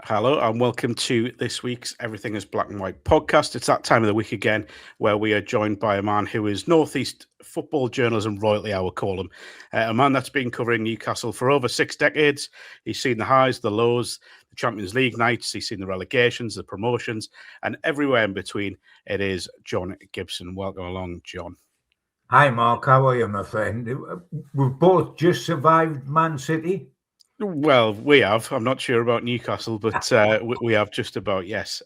Hello and welcome to this week's Everything is Black and White podcast. It's that time of the week again where we are joined by a man who is Northeast football journalism royalty, I would call him. A man that's been covering Newcastle for over 6 decades. He's seen the highs, the lows, the Champions League nights, he's seen the relegations, the promotions, and everywhere in between. It is John Gibson. Welcome along, John. Hi, Mark. How are you, my friend? We've both just survived Man City. Well, we have. I'm not sure about Newcastle, but we have just about, yes.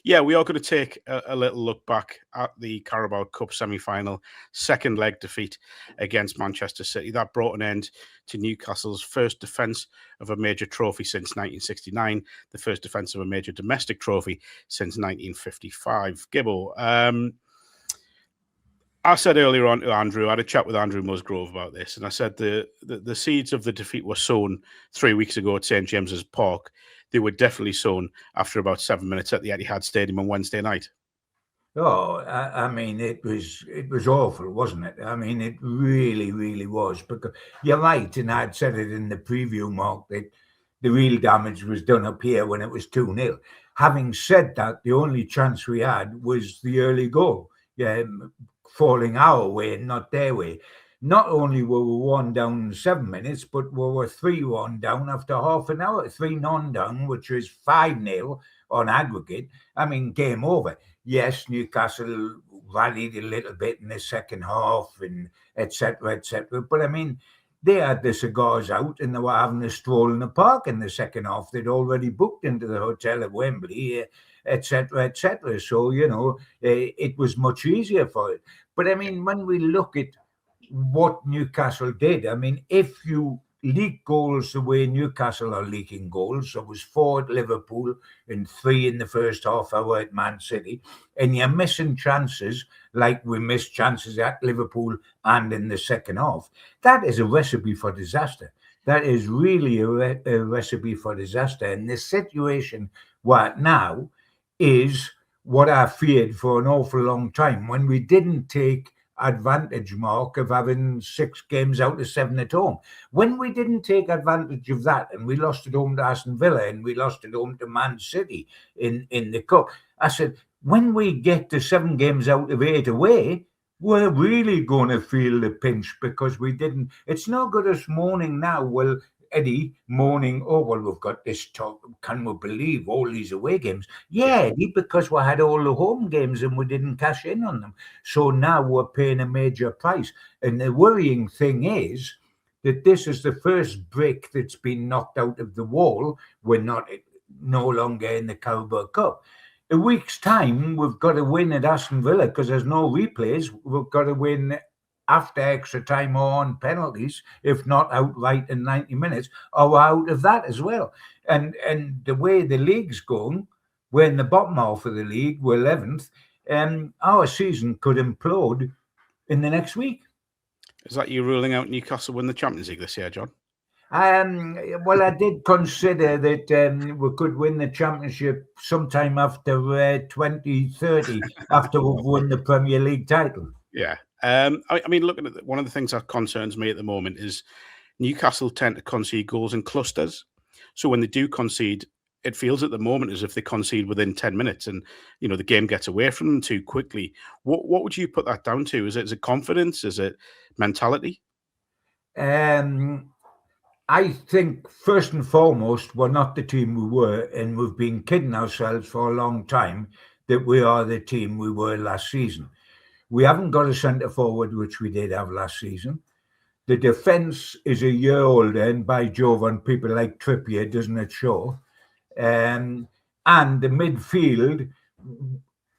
Yeah, we are going to take a little look back at the Carabo Cup semi-final, second leg defeat against Manchester City. That brought an end to Newcastle's first defence of a major trophy since 1969, the first defence of a major domestic trophy since 1955. Gibbo, I said earlier on to Andrew, I had a chat with Andrew Musgrove about this, and I said the seeds of the defeat were sown 3 weeks ago at St James's Park. They were definitely sown after about 7 minutes at the Etihad Stadium on Wednesday night. Oh, I mean, it was awful, wasn't it? I mean, it really, really was. Because you're right, and I'd said it in the preview, Mark, that the real damage was done up here when it was 2-0. Having said that, the only chance we had was the early goal. Falling our way and not their way. Not only were we 1 down in 7 minutes, but we were 3-1 down after half an hour, 3-0 down, which was 5-0 on aggregate. I mean, game over. Yes, Newcastle rallied a little bit in the second half and etc. But I mean, they had the cigars out and they were having a stroll in the park in the second half. They'd already booked into the hotel at Wembley, etc. So, it was much easier for it. But I mean, when we look at what Newcastle did, I mean, if you leak goals the way Newcastle are leaking goals, so it was 4 at Liverpool and 3 in the first half hour at Man City, and you're missing chances like we missed chances at Liverpool and in the second half, that is a recipe for disaster. That is really a recipe for disaster. And the situation right now is what I feared for an awful long time when we didn't take advantage, Mark, of having 6 games out of 7 at home. When we didn't take advantage of that and we lost at home to Aston Villa and we lost at home to Man City in the Cup, I said, when we get to 7 games out of 8 away, we're really going to feel the pinch because we didn't. It's no good us moaning now, well, Eddie moaning, oh, well, we've got this talk. Can we believe all these away games? Yeah, Eddie, because we had all the home games and we didn't cash in on them. So now we're paying a major price. And the worrying thing is that this is the first brick that's been knocked out of the wall. We're no longer in the Carabo Cup. A week's time, we've got to win at Aston Villa because there's no replays. We've got to win after extra time or on penalties, if not outright in 90 minutes, or out of that as well. And the way the league's going, we're in the bottom half of the league, we're 11th, our season could implode in the next week. Is that you ruling out Newcastle win the Champions League this year, John? Well, I did consider that we could win the championship sometime after 2030, after we've won the Premier League title. Yeah. I mean, looking at one of the things that concerns me at the moment is Newcastle tend to concede goals in clusters. So when they do concede, it feels at the moment as if they concede within 10 minutes and, the game gets away from them too quickly. What would you put that down to? Is it confidence? Is it mentality? I think first and foremost, we're not the team we were, and we've been kidding ourselves for a long time that we are the team we were last season. We haven't got a centre forward, which we did have last season. The defence is a year older, and by Jove, on people like Trippier, doesn't it show? And the midfield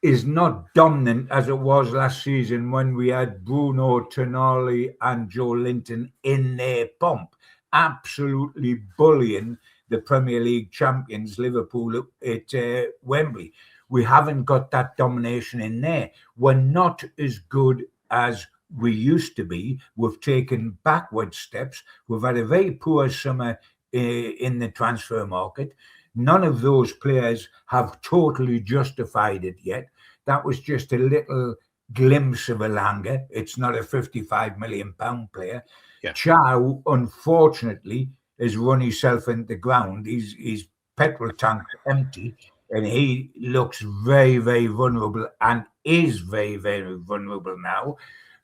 is not dominant as it was last season when we had Bruno, Tonali and Joe Linton in their pomp, absolutely bullying the Premier League champions, Liverpool, at Wembley. We haven't got that domination in there. We're not as good as we used to be. We've taken backward steps. We've had a very poor summer in the transfer market. None of those players have totally justified it yet. That was just a little glimpse of Elanga. It's not a £55 million player. Yeah. Howe, unfortunately, has run himself into the ground. He's petrol tank's empty, and he looks very, very vulnerable and is very, very vulnerable now.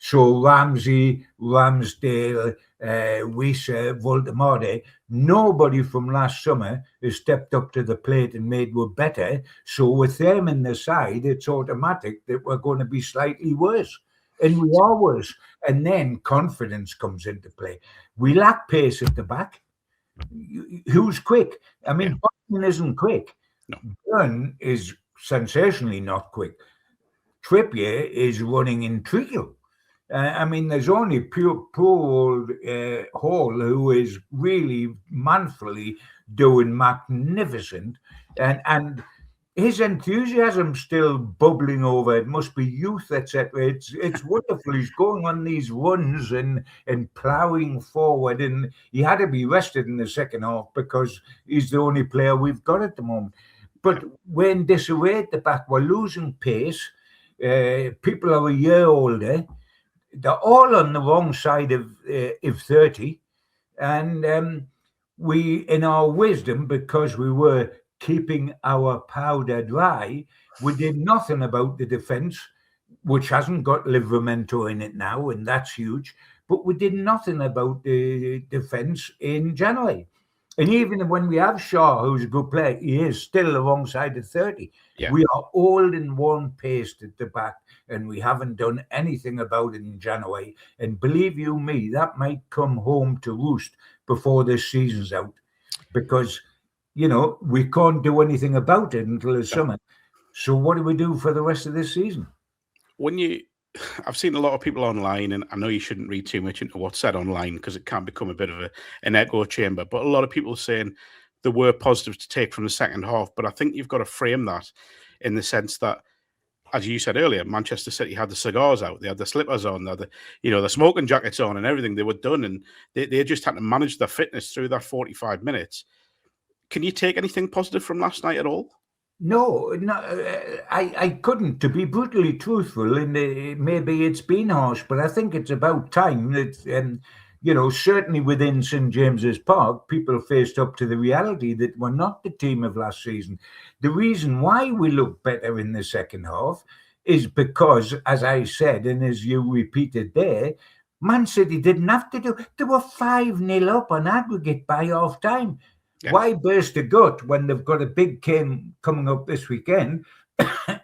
So Ramsey, Ramsdale, Wissa, Voldemort, nobody from last summer has stepped up to the plate and made us better. So with them in the side, it's automatic that we're going to be slightly worse. And we are worse. And then confidence comes into play. We lack pace at the back. Who's quick? I mean, Boston isn't quick. No. Byrne is sensationally not quick. Trippier is running in treacle. I mean, there's only poor old Hall who is really manfully doing magnificent, and his enthusiasm still bubbling over. It must be youth, etc. It's wonderful. He's going on these runs and ploughing forward, and he had to be rested in the second half because he's the only player we've got at the moment. But we're in disarray at the back. We're losing pace. People are a year older. They're all on the wrong side of 30, and we, in our wisdom, because we were keeping our powder dry, we did nothing about the defence, which hasn't got Livramento in it now, and that's huge. But we did nothing about the defence in January. And even when we have Shaw, who's a good player, he is still the wrong side of 30. Yeah. We are all in one pace at the back, and we haven't done anything about it in January. And believe you me, that might come home to roost before this season's out, because we can't do anything about it until the summer. So what do we do for the rest of this season? I've seen a lot of people online, and I know you shouldn't read too much into what's said online because it can become a bit of an echo chamber, but a lot of people saying there were positives to take from the second half. But I think you've got to frame that in the sense that, as you said earlier, Manchester City had the cigars out, they had the slippers on, they had the smoking jackets on, and everything. They were done, and they just had to manage their fitness through that 45 minutes. Can you take anything positive from last night at all? No, I couldn't, to be brutally truthful, and maybe it's been harsh, but I think it's about time that, certainly within St. James's Park, people faced up to the reality that we're not the team of last season. The reason why we look better in the second half is because, as I said, and as you repeated there, Man City didn't have to do. They were 5-0 up on aggregate by half time. Yeah. Why burst the gut when they've got a big game coming up this weekend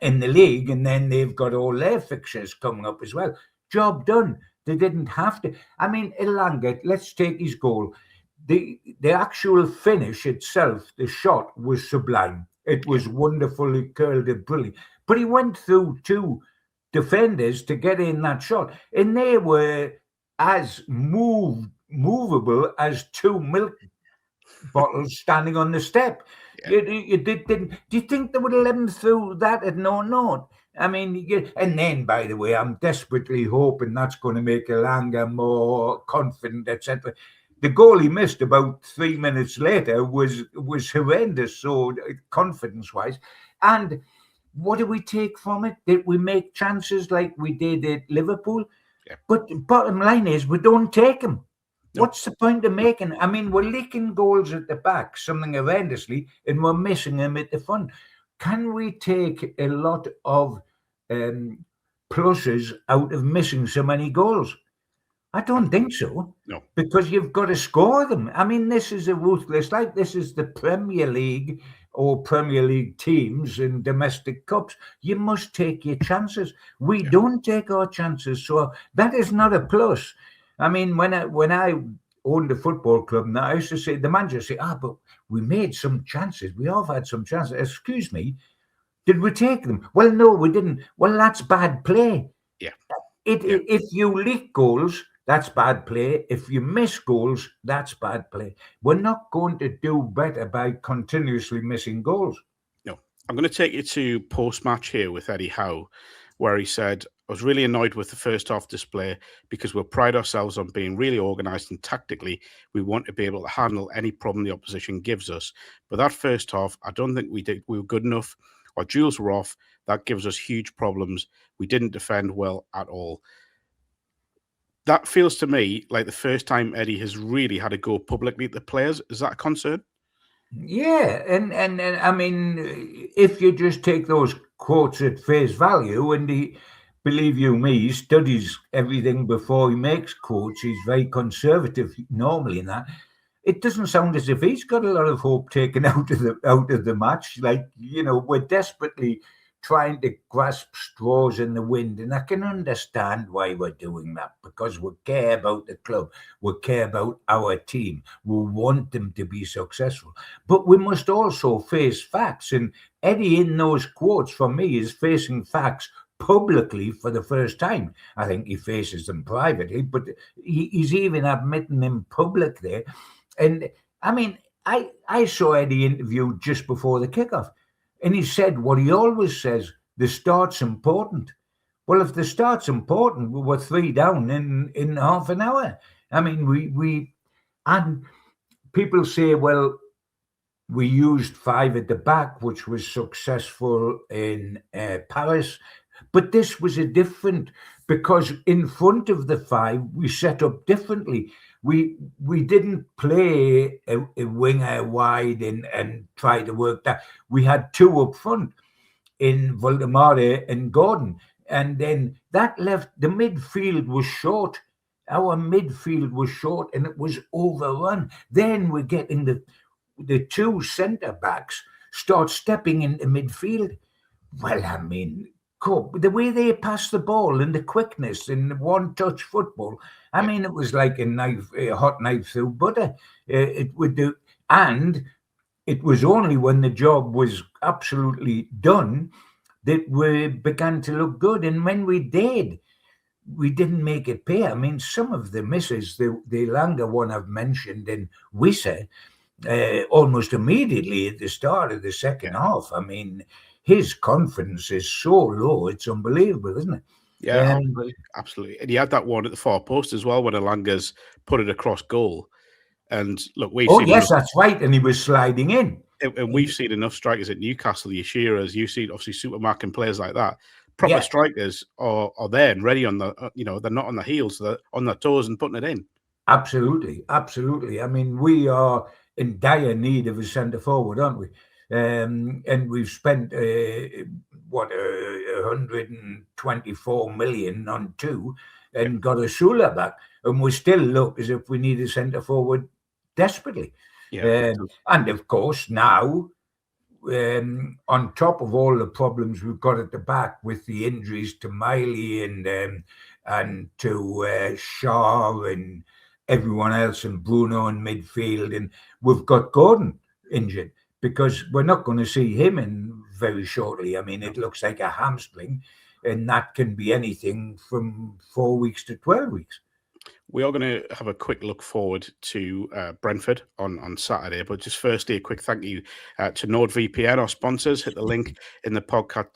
in the league, and then they've got all their fixtures coming up as well? Job done. They didn't have to. I mean, Elanga, let's take his goal. The actual finish itself, the shot was sublime. It was wonderfully curled and brilliant. But he went through two defenders to get in that shot, and they were as movable as two milk bottles standing on the step. Yeah. Do you think they would have let him through that at no? I mean, and then, by the way, I'm desperately hoping that's going to make Elanga more confident, etc. The goal he missed about 3 minutes later was horrendous, so confidence-wise. And what do we take from it? Did we make chances like we did at Liverpool? Yeah. But the bottom line is we don't take them. What's the point of making? I mean, we're leaking goals at the back, something horrendously, and we're missing them at the front. Can we take a lot of pluses out of missing so many goals? I don't think so. No. Because you've got to score them. I mean, this is a ruthless, like this is the Premier League or Premier League teams in domestic cups. You must take your chances. We don't take our chances. So that is not a plus. I mean, when I owned a football club, now I used to say, the manager say, but we made some chances. We have had some chances. Excuse me, did we take them? Well, no, we didn't. Well, that's bad play. Yeah. If you leak goals, that's bad play. If you miss goals, that's bad play. We're not going to do better by continuously missing goals. No. I'm going to take you to post-match here with Eddie Howe, where he said, I was really annoyed with the first half display because we'll pride ourselves on being really organised, and tactically we want to be able to handle any problem the opposition gives us. But that first half, I don't think we were good enough. Our duels were off. That gives us huge problems. We didn't defend well at all. That feels to me like the first time Eddie has really had to go publicly at the players. Is that a concern? Yeah, and I mean, if you just take those quotes at face value, and believe you me, he studies everything before he makes quotes. He's very conservative normally in that. It doesn't sound as if he's got a lot of hope taken out of the match. Like, we're desperately trying to grasp straws in the wind, and I can understand why we're doing that, because we care about the club, we care about our team, we want them to be successful, but we must also face facts. And Eddie, in those quotes, for me, is facing facts publicly for the first time. I think he faces them privately, but he's even admitting in public there. And I mean, I saw Eddie interviewed just before the kickoff, and he said what he always says: the start's important. Well, if the start's important, we were 3 down in half an hour. I mean, we and people say, well, we used 5 at the back, which was successful in Paris, but this was a different, because in front of the 5 we set up differently. We didn't play a winger wide and try to work that. We had 2 up front in Voldemare and Gordon, and then that left the midfield was short. Our midfield was short, and it was overrun. Then we're getting the 2 centre backs start stepping into midfield. Well, I mean, the way they pass the ball and the quickness and the one-touch football, I mean, it was like a hot knife through butter. It would do, and it was only when the job was absolutely done that we began to look good. And when we did, we didn't make it pay. I mean, some of the misses, the longer one I've mentioned in Wissa, almost immediately at the start of the second half. I mean, his confidence is so low, it's unbelievable, isn't it? Yeah, absolutely. And he had that one at the far post as well when Alanga's put it across goal. And look, we've seen that's right. And he was sliding in. And we've seen enough strikers at Newcastle, Yashiras, you've seen obviously Supermark and players like that. Proper strikers are there and ready on the, they're not on the heels, they're on their toes and putting it in. Absolutely. Absolutely. I mean, we are in dire need of a centre forward, aren't we? And we've spent 124 million on 2 and got a Sula back, and we still look as if we need a centre forward desperately. And of course now, on top of all the problems we've got at the back with the injuries to Miley and to Shaw and everyone else, and Bruno in midfield, and we've got Gordon injured, because we're not going to see him in very shortly. I mean, it looks like a hamstring, and that can be anything from 4 weeks to 12 weeks. We are going to have a quick look forward to Brentford on Saturday. But just firstly, a quick thank you to NordVPN, our sponsors. Hit the link in the podcast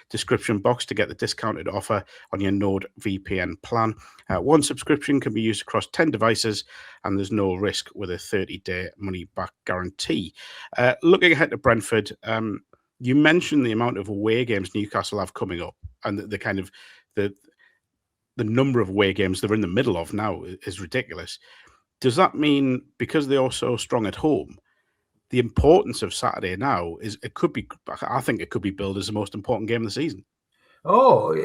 description box to get the discounted offer on your NordVPN plan. 1 subscription can be used across 10 devices, and there's no risk with a 30-day money-back guarantee. Looking ahead to Brentford, you mentioned the amount of away games Newcastle have coming up, and the kind of the number of away games they're in the middle of now is ridiculous. Does that mean, because they are so strong at home, the importance of Saturday now I think it could be billed as the most important game of the season? Oh,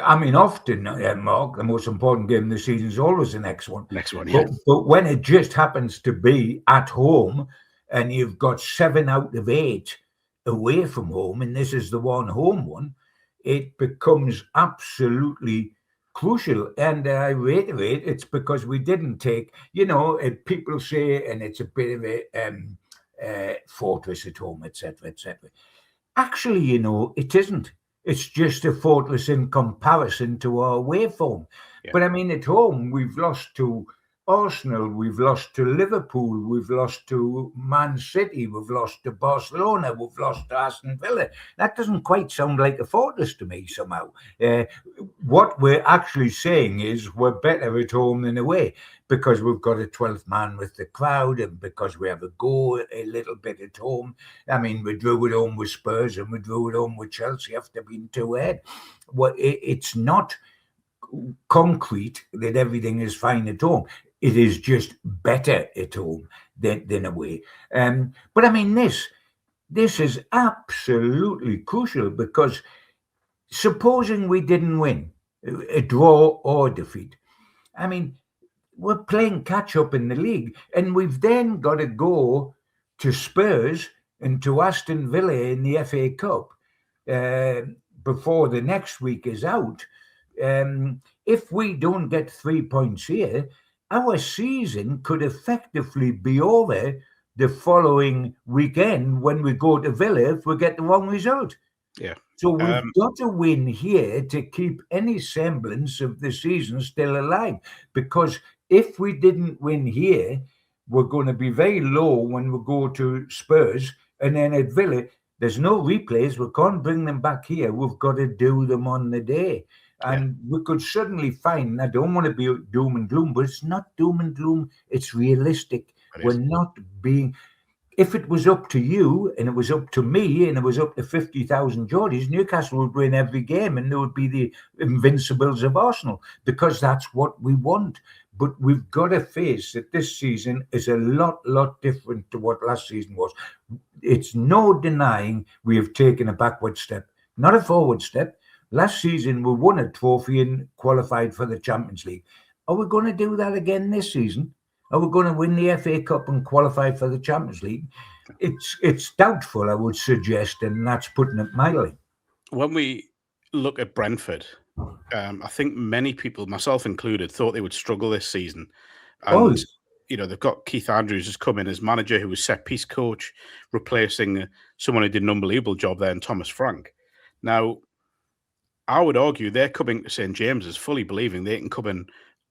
I mean, often, Mark, the most important game of the season is always the next one. Yeah. But when it just happens to be at home, and you've got 7 out of 8 away from home, and this is the one home one, it becomes absolutely crucial. And I reiterate, it's because we didn't take, people say, and it's a bit of a fortress at home, etc., etc. Actually, it isn't. It's just a fortress in comparison to our away form. But I mean, at home, we've lost to Arsenal, we've lost to Liverpool, we've lost to Man City, we've lost to Barcelona, we've lost to Aston Villa. That doesn't quite sound like a fortress to me somehow. What we're actually saying is we're better at home than away, because we've got a 12th man with the crowd, and because we have a go a little bit at home. I mean, we drew at home with Spurs and we drew at home with Chelsea after being 2 ahead. Well, it's not concrete that everything is fine at home. It is just better at home than away. But I mean, this is absolutely crucial, because supposing we didn't win, a draw or defeat, I mean, we're playing catch up in the league, and we've then got to go to Spurs and to Aston Villa in the FA Cup before the next week is out. If we don't get 3 points here, our season could effectively be over the following weekend when we go to Villa if we get the wrong result. Yeah. So we've got to win here to keep any semblance of the season still alive, because if we didn't win here, we're going to be very low when we go to Spurs, and then at Villa, there's no replays. We can't bring them back here. We've got to do them on the day. And we could suddenly find, I don't want to be doom and gloom, but it's not doom and gloom. It's realistic. We're not being... If it was up to you, and it was up to me, and it was up to 50,000 Geordies, Newcastle would win every game, and there would be the invincibles of Arsenal, because that's what we want. But we've got to face that this season is a lot different to what last season was. It's no denying we have taken a backward step, not a forward step. Last season, we won a trophy and qualified for the Champions League. Are we going to do that again this season? Are we going to win the FA Cup and qualify for the Champions League? It's doubtful, I would suggest, and that's putting it mildly. When we look at Brentford, I think many people, myself included, thought they would struggle this season. And, they've got Keith Andrews has come in as manager, who was set-piece coach, replacing someone who did an unbelievable job there, and Thomas Frank. Now, I would argue they're coming to St. James's fully believing they can come and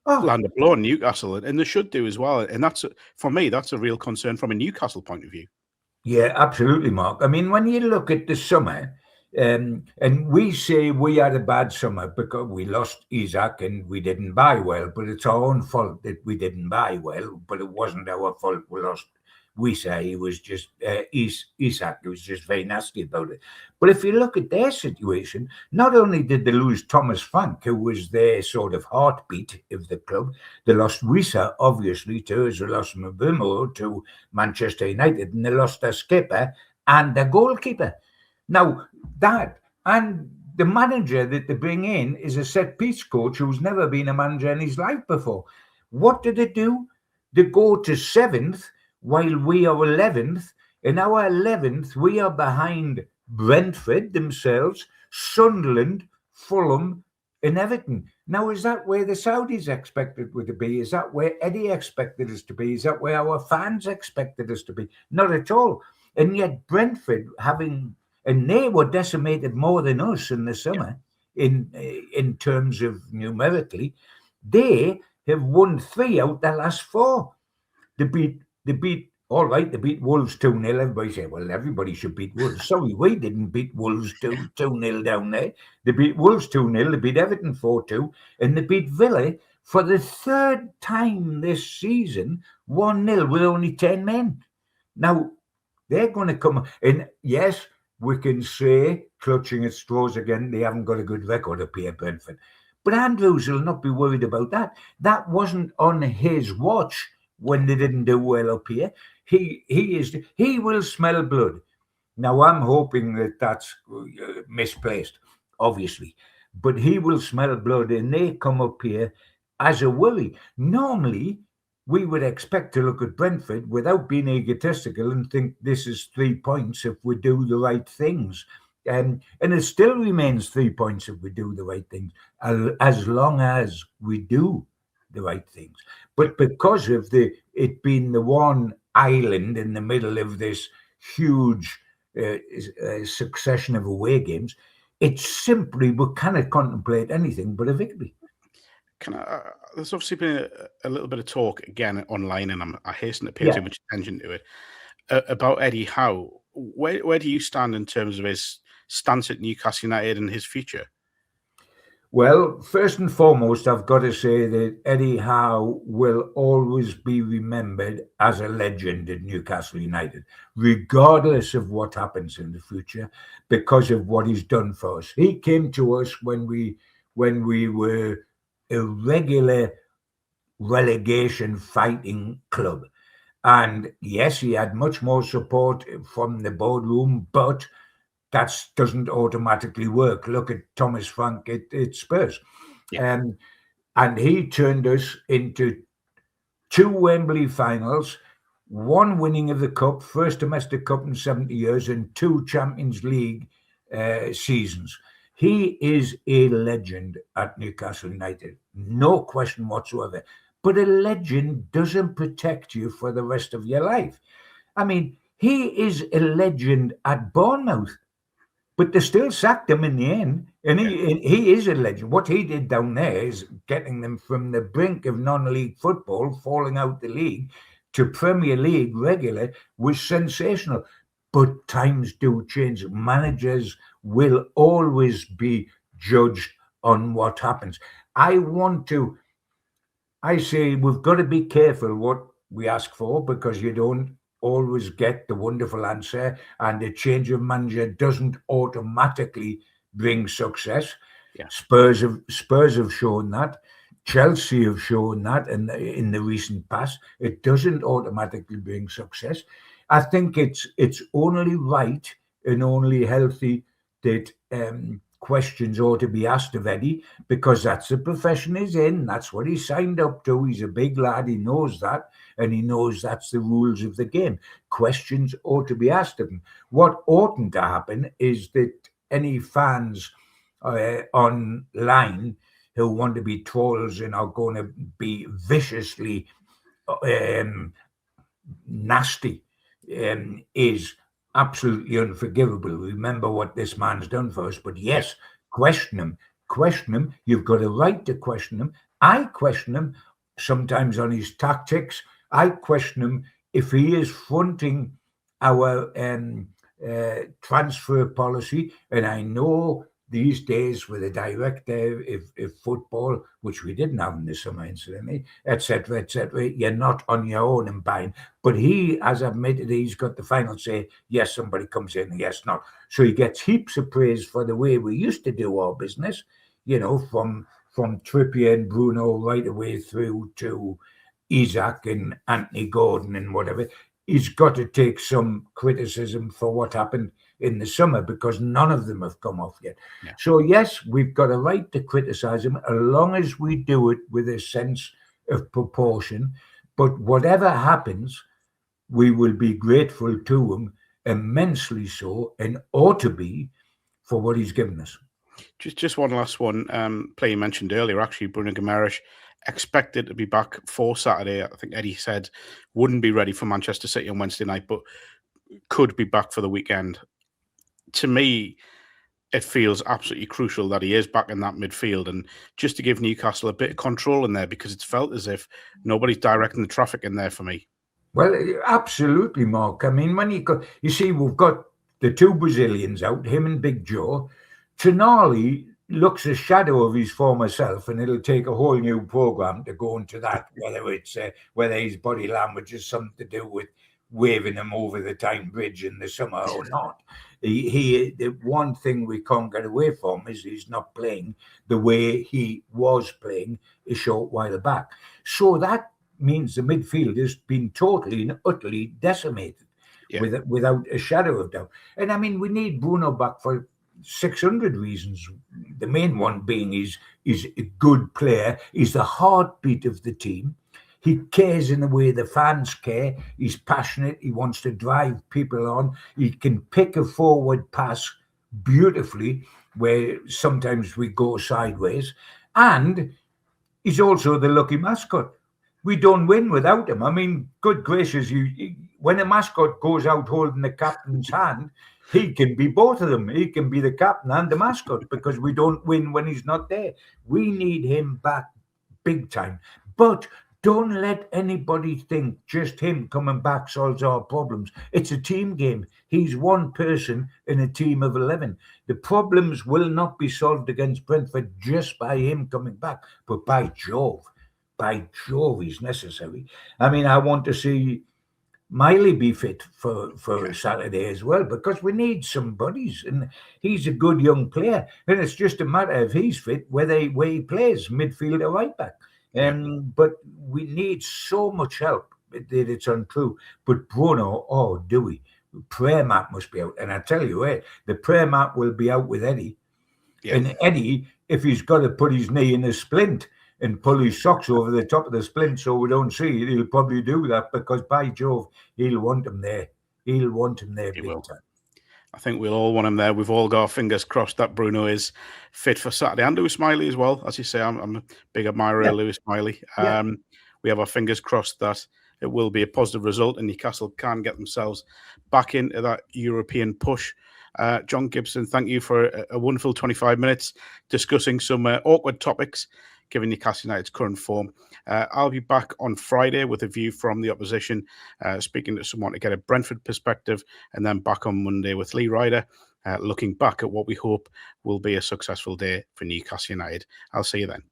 land a blow on Newcastle, and they should do as well. And that's, for me, that's a real concern from a Newcastle point of view. Yeah, absolutely, Mark. I mean, when you look at the summer, and we say we had a bad summer because we lost Isak and we didn't buy well, but it's our own fault that we didn't buy well, but it wasn't our fault we lost. We say it was just Isak, it was just very nasty about it. But if you look at their situation, not only did they lose Thomas Frank, who was their sort of heartbeat of the club, they lost Wissa, obviously, too, as they lost Mbeumo to Manchester United, and they lost their skipper and their goalkeeper. Now, that, and the manager that they bring in is a set-piece coach who's never been a manager in his life before. What did they do? They go to 7th, while we are 11th. In our 11th, we are behind Brentford themselves, Sunderland, Fulham, and Everton. Now, is that where the Saudis expected us to be? Is that where Eddie expected us to be? Is that where our fans expected us to be? Not at all. And yet Brentford and they were decimated more than us in the summer in terms of numerically. They have won 3 out their last 4. They beat Wolves 2-0. Everybody said, well, everybody should beat Wolves. Sorry, we didn't beat Wolves 2-0 down there. They beat Wolves 2-0, they beat Everton 4-2, and they beat Villa for the 3rd time this season, 1-0 with only 10 men. Now, they're going to come, and yes, we can say, clutching at straws again, they haven't got a good record up here, Brentford. But Andrews will not be worried about that. That wasn't on his watch when they didn't do well up here. He will smell blood. Now, I'm hoping that that's misplaced, obviously. But he will smell blood, and they come up here as a worry. Normally, we would expect to look at Brentford without being egotistical and think this is 3 points if we do the right things. And it still remains 3 points if we do the right things, as long as we do the right things. But because of it being the one island in the middle of this huge succession of away games, it's simply, we cannot contemplate anything but a victory. There's obviously been a little bit of talk again online, and I hasten to pay too much attention to it, about Eddie Howe. Where do you stand in terms of his stance at Newcastle United and his future? Well, first and foremost, I've got to say that Eddie Howe will always be remembered as a legend at Newcastle United, regardless of what happens in the future, because of what he's done for us. He came to us when we were a regular relegation fighting club. And yes, he had much more support from the boardroom, but that doesn't automatically work. Look at Thomas Frank at Spurs. Yeah. And he turned us into 2 Wembley finals, 1 winning of the cup, first domestic cup in 70 years, and 2 Champions League seasons. He is a legend at Newcastle United, no question whatsoever. But a legend doesn't protect you for the rest of your life. I mean, he is a legend at Bournemouth, but they still sacked him in the end. And he is a legend. What he did down there is getting them from the brink of non-league football, falling out the league, to Premier League regular was sensational. But times do change. Managers will always be judged on what happens. I say we've got to be careful what we ask for, because you don't always get the wonderful answer, and a change of manager doesn't automatically bring success. Yeah. Spurs have shown that. Chelsea have shown that in the recent past. It doesn't automatically bring success. I think it's only right and only healthy that questions ought to be asked of Eddie, because that's the profession he's in. That's what he signed up to. He's a big lad. He knows that, and he knows that's the rules of the game. Questions ought to be asked of him. What oughtn't to happen is that any fans online who want to be trolls and are going to be viciously nasty is absolutely unforgivable. Remember what this man's done for us. But yes, question him. You've got a right to question him. I question him sometimes on his tactics. I question him if he is fronting our transfer policy. And I know these days with a director of football, which we didn't have in the summer, incidentally, etc., you're not on your own in buying. But he has admitted he's got the final say. Yes, somebody comes in, yes, not. So he gets heaps of praise for the way we used to do our business, from Trippier and Bruno right away through to Isaac and Anthony Gordon and whatever. He's got to take some criticism for what happened in the summer, because none of them have come off yet. Yeah. So yes, we've got a right to criticize him, as long as we do it with a sense of proportion. But whatever happens, we will be grateful to him, immensely so, and ought to be, for what he's given us. Just one last one. Player you mentioned earlier, actually, Bruno Guimaraes, expected to be back for Saturday. I think Eddie said wouldn't be ready for Manchester City on Wednesday night, but could be back for the weekend. To me, it feels absolutely crucial that he is back in that midfield, and just to give Newcastle a bit of control in there, because it's felt as if nobody's directing the traffic in there for me. Well, absolutely, Mark. I mean, when you see, we've got the 2 Brazilians out, him and Big Joe. Tonali looks a shadow of his former self, and it'll take a whole new program to go into that, whether his body language has something to do with waving him over the Tyne Bridge in the summer or not. The one thing we can't get away from is he's not playing the way he was playing a short while back. So that means the midfield has been totally and utterly decimated, without a shadow of doubt. And I mean, we need Bruno back for 600 reasons. The main one being he's a good player. He's the heartbeat of the team. He cares in the way the fans care. He's passionate. He wants to drive people on. He can pick a forward pass beautifully, where sometimes we go sideways. And he's also the lucky mascot. We don't win without him. I mean, good gracious, when a mascot goes out holding the captain's hand, he can be both of them. He can be the captain and the mascot, because we don't win when he's not there. We need him back big time. But don't let anybody think just him coming back solves our problems. It's a team game. He's one person in a team of 11. The problems will not be solved against Brentford just by him coming back, but by Jove, he's necessary. I mean, I want to see Miley be fit for Saturday as well, because we need some buddies, and he's a good young player, and it's just a matter if he's fit where he plays, midfield or right back. But we need so much help that it's untrue. But Bruno, do we? Prayer mat must be out, and I tell you, the prayer mat will be out with Eddie. Yeah. And Eddie, if he's got to put his knee in a splint and pull his socks over the top of the splint so we don't see it, he'll probably do that, because by Jove, he'll want him there. He'll want him there big time. I think we'll all want him there. We've all got our fingers crossed that Bruno is fit for Saturday. And Lewis Miley as well. As you say, I'm a big admirer of Lewis Miley. We have our fingers crossed that it will be a positive result and Newcastle can get themselves back into that European push. John Gibson, thank you for a wonderful 25 minutes discussing some awkward topics, given Newcastle United's current form. I'll be back on Friday with a view from the opposition, speaking to someone to get a Brentford perspective, and then back on Monday with Lee Ryder, looking back at what we hope will be a successful day for Newcastle United. I'll see you then.